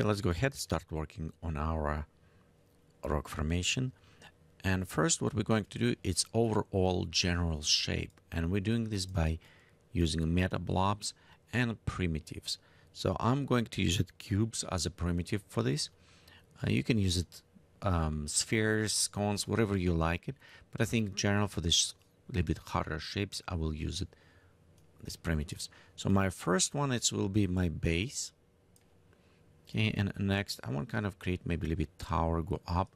let's go ahead and start working on our rock formation. And first what we're going to do is overall general shape. And we're doing this by using meta blobs and primitives. So I'm going to use it cubes as a primitive for this. You can use it spheres, cones, whatever you like it. But I think general for this little bit harder shapes, I will use it these primitives. So my first one, it will be my base. Okay, and next I want to kind of create maybe a little bit tower, go up.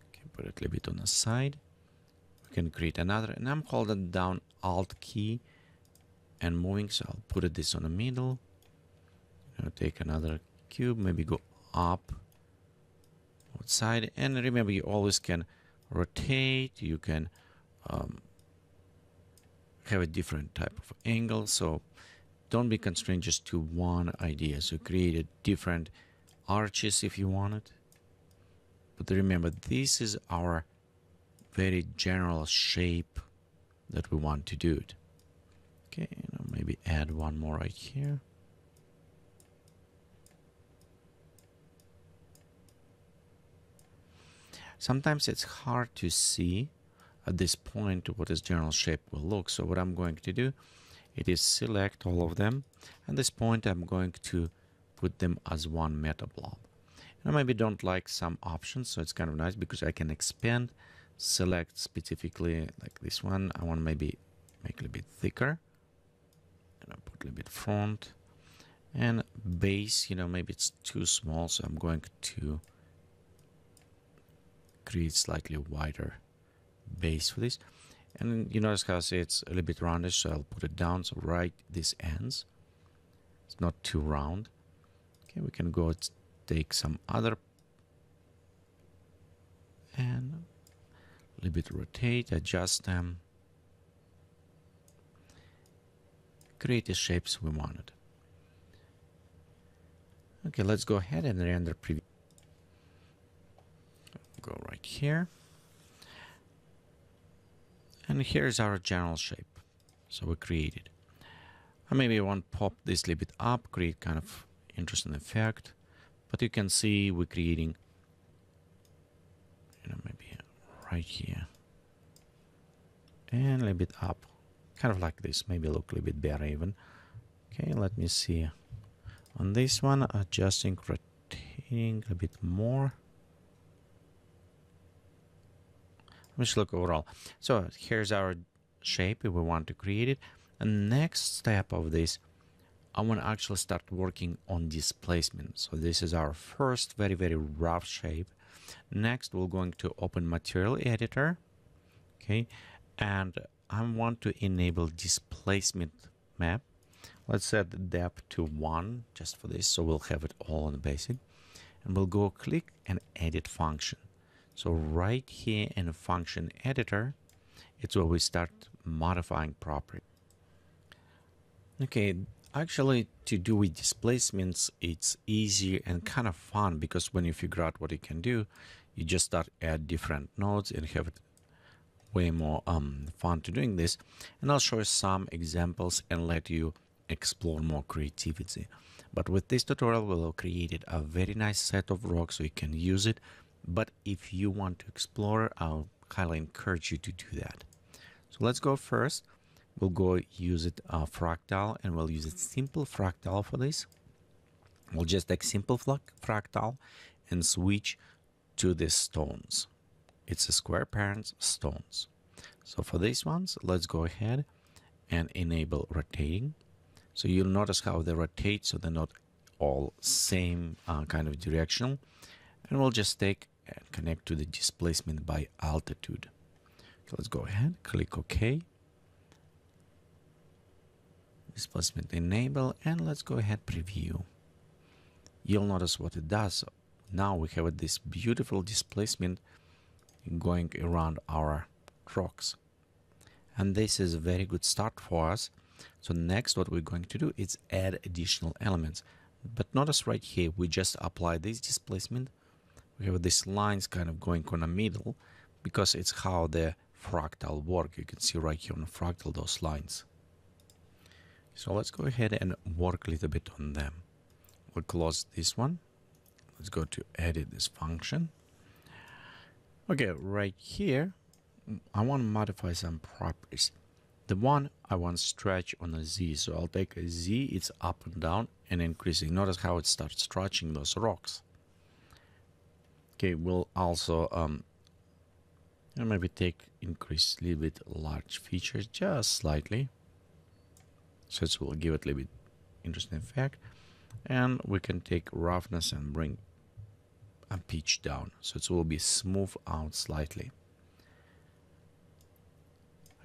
Okay, put it a little bit on the side. We can create another, and I'm holding down Alt key and moving. So I'll put this on the middle. I'll take another cube, maybe go up outside, and remember you always can rotate. You can have a different type of angle, so don't be constrained just to one idea. So create a different arches if you want it, but remember this is our very general shape that we want to do it. Okay, maybe add one more right here. Sometimes it's hard to see at this point what this general shape will look. So what I'm going to do, it is select all of them. At this point, I'm going to put them as one meta blob. And I maybe don't like some options, so it's kind of nice because I can expand, select specifically like this one. I want to maybe make a little bit thicker. And I put a little bit front. And base, maybe it's too small, so I'm going to create slightly wider base for this. And you notice how I say it's a little bit roundish, so I'll put it down. So right this ends, it's not too round. Okay, we can go take some other and a little bit rotate, adjust them, create the shapes we wanted. Okay, let's go ahead and render preview. Go right here. And here's our general shape. So we created. I maybe want to pop this a little bit up, create kind of interesting effect. But you can see we're creating, maybe right here. And a little bit up. Kind of like this. Maybe look a little bit better even. Okay, let me see. On this one, adjusting, rotating a bit more. Let's look overall. So here's our shape if we want to create it. And next step of this, I want to actually start working on displacement. So this is our first very, very rough shape. Next, we're going to open material editor. Okay. And I want to enable displacement map. Let's set the depth to 1 just for this. So we'll have it all in the basic. And we'll go click and edit function. So right here in the function editor, it's where we start modifying property. Okay, actually to do with displacements, it's easy and kind of fun because when you figure out what you can do, you just start add different nodes and have it way more fun to doing this. And I'll show you some examples and let you explore more creativity. But with this tutorial, we'll create a very nice set of rocks so you can use it. But if you want to explore, I'll highly encourage you to do that. So let's go first. We'll go use it Fractal, and we'll use it simple Fractal for this. We'll just take simple Fractal and switch to the stones. It's a square parents stones. So for these ones, let's go ahead and enable rotating. So you'll notice how they rotate, so they're not all same kind of direction. And we'll just take and connect to the displacement by altitude. So let's go ahead, click OK. Displacement enable, and let's go ahead preview. You'll notice what it does. Now we have this beautiful displacement going around our rocks. And this is a very good start for us. So next what we're going to do is add additional elements. But notice right here, we just apply this displacement. We have these lines kind of going on the middle because it's how the fractal work. You can see right here on the fractal those lines. So let's go ahead and work a little bit on them. we'll close this one. Let's go to edit this function. Okay, right here, I want to modify some properties. The one I want stretch on a Z, so I'll take a Z, it's up and down and increasing. Notice how it starts stretching those rocks. Okay, we'll also maybe increase a little bit large features just slightly, so it will give it a little bit interesting effect. And we can take roughness and bring a pitch down, so it will be smooth out slightly.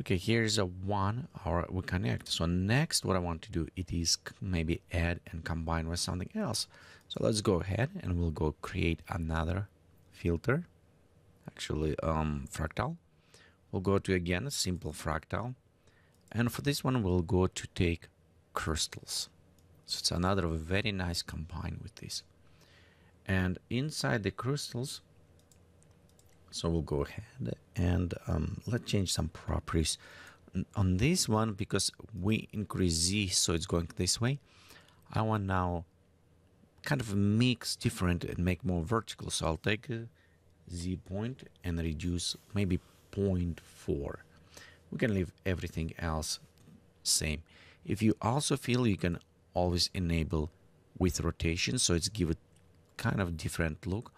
Okay, here's a one we connect. So next what I want to do, it is maybe add and combine with something else. So let's go ahead and we'll go create another filter, actually fractal. We'll go to, again, a simple fractal, and for this one we'll go to take crystals. So it's another very nice combine with this. And inside the crystals, so we'll go ahead and let's change some properties on this one, because we increase Z, so it's going this way. I want now kind of mix different and make more vertical. So I'll take a Z point and reduce maybe 0.4. We can leave everything else same. If you also feel, you can always enable with rotation, so it's give it kind of different look.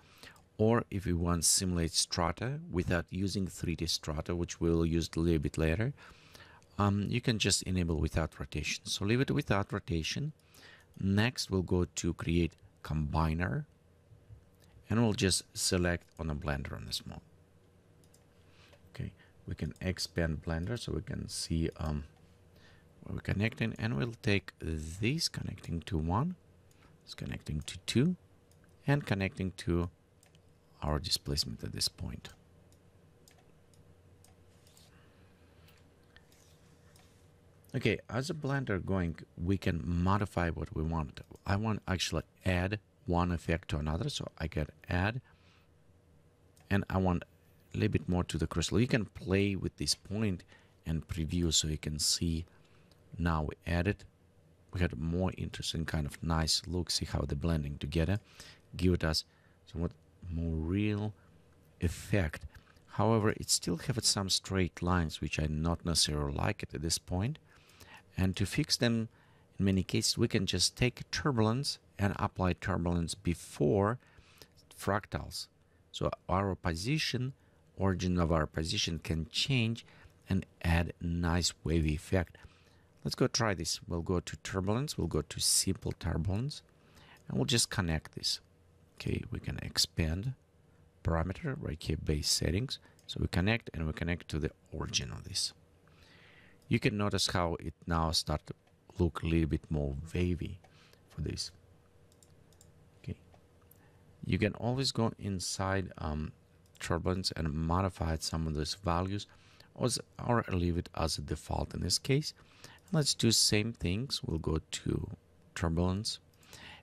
Or if you want simulate strata without using 3D strata, which we'll use a little bit later, you can just enable without rotation. So leave it without rotation. Next, we'll go to create combiner, and we'll just select on a blender on this mode. Okay, we can expand blender so we can see where we're connecting, and we'll take this connecting to 1, it's connecting to 2, and connecting to our displacement at this point. Okay, as a blender going, we can modify what we want. I want actually add one effect to another, so I can add, and I want a little bit more to the crystal. You can play with this point and preview so you can see. Now we added, we had a more interesting kind of nice look. See how the blending together give it us somewhat more real effect. However, it still have some straight lines which I not necessarily like it at this point. And to fix them, in many cases, we can just take turbulence and apply turbulence before fractals. So our position, origin of our position can change and add nice wavy effect. Let's go try this. We'll go to turbulence, we'll go to simple turbulence, and we'll just connect this. Okay, we can expand parameter right here, base settings. So we connect, and we connect to the origin of this. You can notice how it now start to look a little bit more wavy for this. Okay, you can always go inside turbulence and modify some of those values, or leave it as a default in this case. Let's do same things. We'll go to turbulence.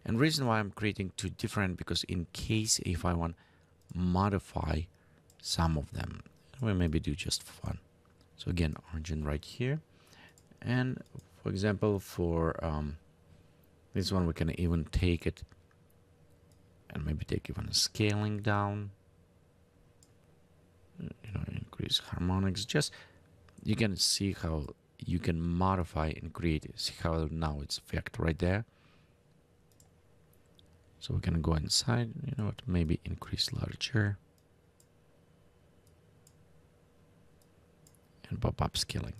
And reason why I'm creating two different, because in case if I want modify some of them, we maybe do just for fun. So again, origin right here. And for example, for this one, we can even take it and maybe take even a scaling down. You know, increase harmonics. Just you can see how you can modify and create it. See how now it's effect right there. So we can go inside, you know what, maybe increase larger and pop up scaling.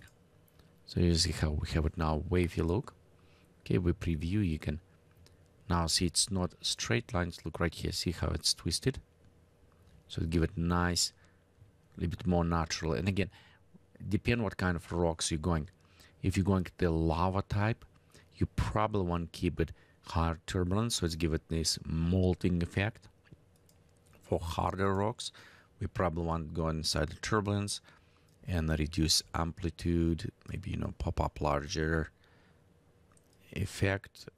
So you see how we have it now wavy look. Okay, we preview, you can now see it's not straight lines. Look right here, see how it's twisted. So give it nice, a little bit more natural. And again, depend what kind of rocks you're going. If you're going to the lava type, you probably want to keep it hard turbulence, so let's give it this molting effect. For harder rocks, we probably want to go inside the turbulence and reduce amplitude, maybe, you know, pop up larger effect,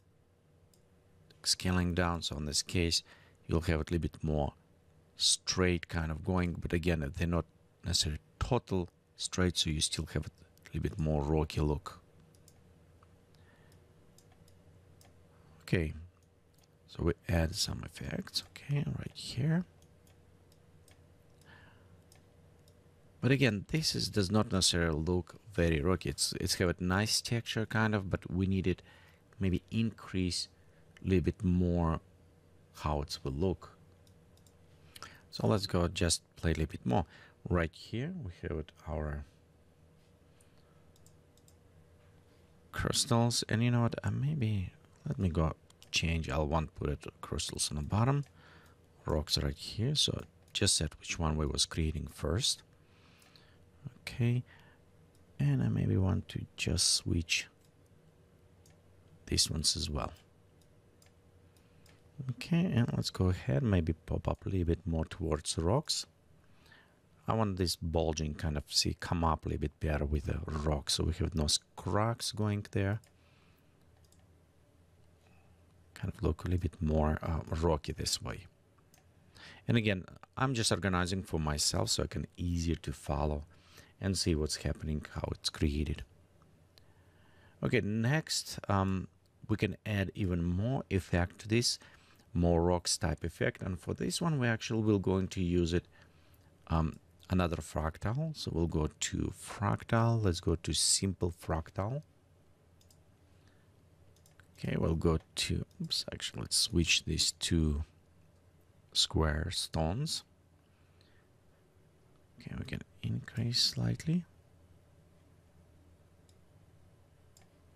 scaling down. So in this case, you'll have it a little bit more straight kind of going, but again, they're not necessarily total straight, so you still have a little bit more rocky look. Okay, So we add some effects, okay, right here. But again, does not necessarily look very rocky. It's have a nice texture kind of, but we need it maybe increase a little bit more how it will look. So let's go just play a little bit more. Right here we have our crystals, and you know what? Maybe let me go change. I'll want to put it crystals on the bottom, rocks right here. So just set which one we was creating first. Okay, and I maybe want to just switch these ones as well. Okay, and let's go ahead, maybe pop up a little bit more towards the rocks. I want this bulging kind of come up a little bit better with the rock, so we have no cracks going there. Kind of look a little bit more rocky this way. And again, I'm just organizing for myself so I can easier to follow and see what's happening, how it's created. Okay, next we can add even more effect to this, more rocks type effect, and for this one we actually will going to use it another fractal. So we'll go to fractal, let's go to simple fractal. Okay, we'll go to, oops, actually let's switch these two square stones. Okay, we can increase slightly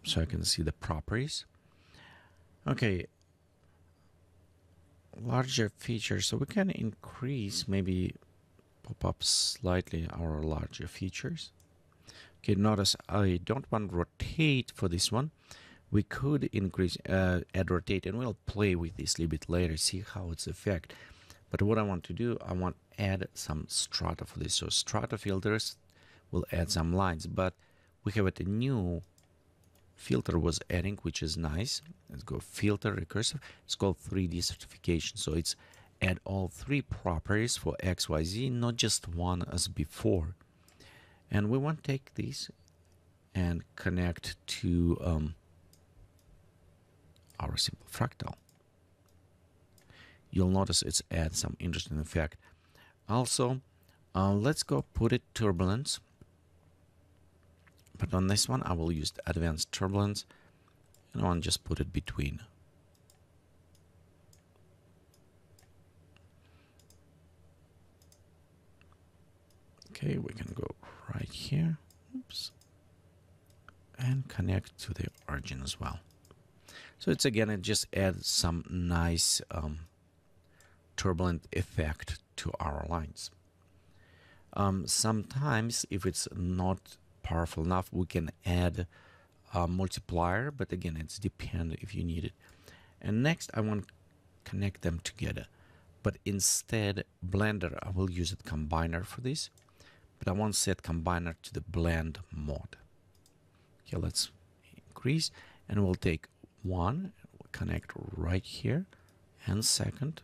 so I can see the properties. Okay, larger features, so we can increase, maybe pop up slightly our larger features. Okay, notice I don't want rotate for this one. We could increase, add rotate, and we'll play with this a little bit later, see how it's affect. But what I want to do, I want to add some strata for this. So strata filters will add some lines, but we have a new filter was adding, which is nice. Let's go filter recursive. It's called 3D certification. So it's add all three properties for XYZ, not just one as before. And we want to take these and connect to our simple fractal. You'll notice it's add some interesting effect. Also, let's go put it turbulence. But on this one, I will use the advanced turbulence, and I want to just put it between. Okay, we can go right here, oops, and connect to the origin as well. So it's again, it just adds some nice turbulent effect to our lines. Sometimes, if it's not powerful enough, we can add a multiplier, but again, it's depend if you need it. And next, I want to connect them together, but instead, Blender, I will use it combiner for this, but I want to set combiner to the blend mode. Okay, let's increase, and we'll take one, we'll connect right here, and second,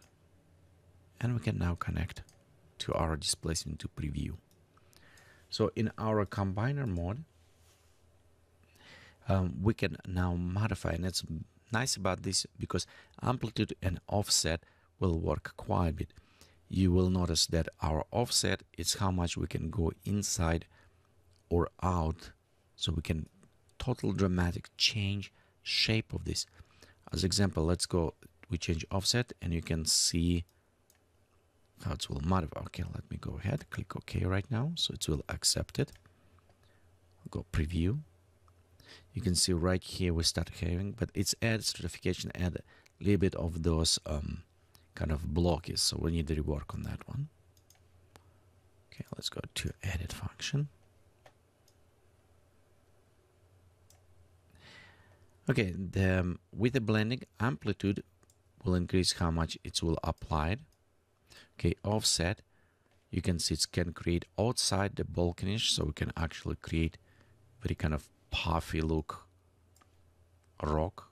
and we can now connect to our displacement to preview. So in our combiner mode, we can now modify, and it's nice about this because amplitude and offset will work quite a bit. You will notice that our offset is how much we can go inside or out, so we can total dramatic change shape of this. As example, let's go, we change offset, and you can see how it will modify. Okay, let me go ahead, click OK right now, so it will accept it. Go preview. You can see right here we start having, but it's add certification, add a little bit of those kind of blockies, so we need to rework on that one. Okay, let's go to edit function. Okay, with the blending, amplitude will increase how much it will apply. Okay, offset, you can see it can create outside the balconish, so we can actually create very kind of puffy look rock.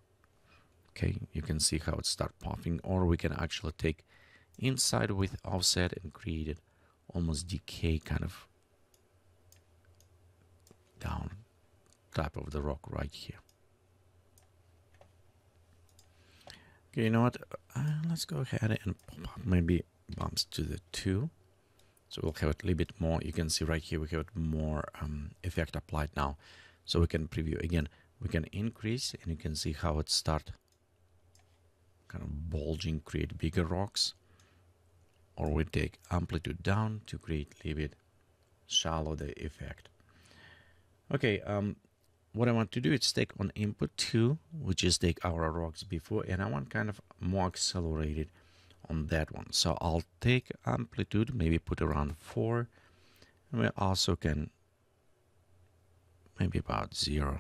Okay, you can see how it start puffing, or we can actually take inside with offset and create it almost decay kind of down type of the rock right here. Okay, you know what? Let's go ahead and pop maybe bumps to the 2. So we'll have it a little bit more. You can see right here we have more effect applied now. So we can preview again. We can increase, and you can see how it start kind of bulging, create bigger rocks. Or we take amplitude down to create a little bit shallow the effect. Okay, what I want to do is take on input 2, which is take our rocks before, and I want kind of more accelerated on that one. So I'll take amplitude, maybe put around 4, and we also can maybe about 0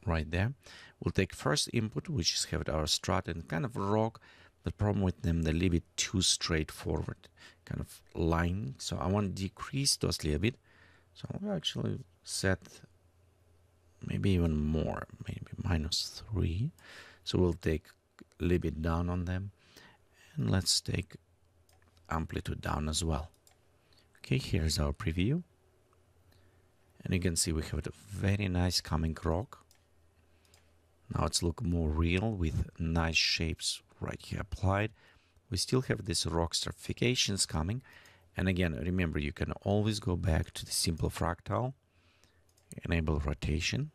right there. We'll take first input, which is have our strut and kind of rock. The problem with them, they leave it too straightforward, kind of line. So I want to decrease those a little bit. So I'll actually set maybe even more, maybe -3. So we'll take a little bit down on them. And let's take amplitude down as well. Okay, here's our preview. And you can see we have a very nice coming rock. Now it's look more real with nice shapes right here applied. We still have this rock stratifications coming. And again, remember, you can always go back to the simple fractal, enable rotation.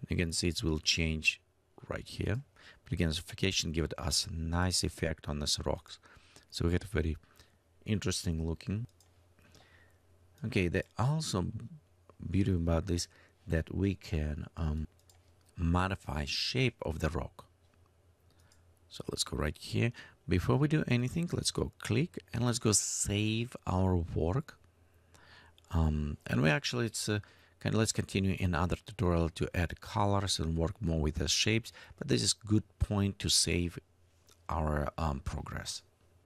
And you can see it will change right here. But again, stratification gives us a nice effect on these rocks. So we get a very interesting looking. Okay, the also beauty about this that we can modify shape of the rock. So let's go right here. Before we do anything, let's go click and let's go save our work. And we actually, it's let's continue in other tutorial to add colors and work more with the shapes. But this is good point to save our progress.